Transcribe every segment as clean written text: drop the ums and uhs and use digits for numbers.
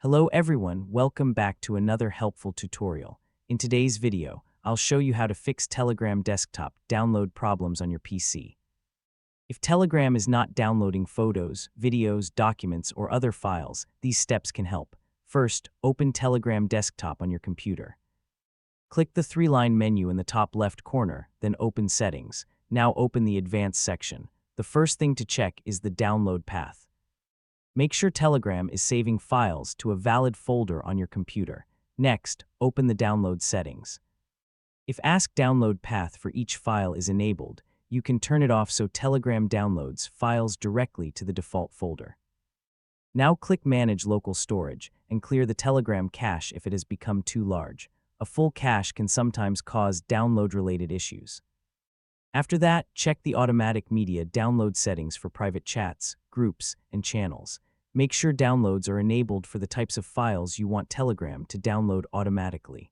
Hello everyone, welcome back to another helpful tutorial. In today's video, I'll show you how to fix Telegram desktop download problems on your PC. If Telegram is not downloading photos, videos, documents, or other files, these steps can help. First, open Telegram desktop on your computer. Click the three-line menu in the top left corner, then open Settings. Now open the Advanced section. The first thing to check is the download path. Make sure Telegram is saving files to a valid folder on your computer. Next, open the download settings. If Ask Download Path for each file is enabled, you can turn it off so Telegram downloads files directly to the default folder. Now click Manage Local Storage and clear the Telegram cache if it has become too large. A full cache can sometimes cause download-related issues. After that, check the automatic media download settings for private chats, groups, and channels. Make sure downloads are enabled for the types of files you want Telegram to download automatically.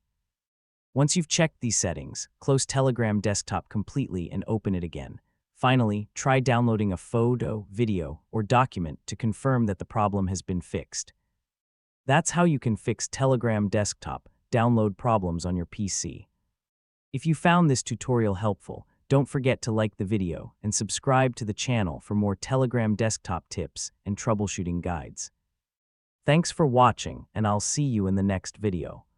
Once you've checked these settings, close Telegram desktop completely and open it again. Finally, try downloading a photo, video, or document to confirm that the problem has been fixed. That's how you can fix Telegram desktop download problems on your PC. If you found this tutorial helpful, don't forget to like the video and subscribe to the channel for more Telegram desktop tips and troubleshooting guides. Thanks for watching, and I'll see you in the next video.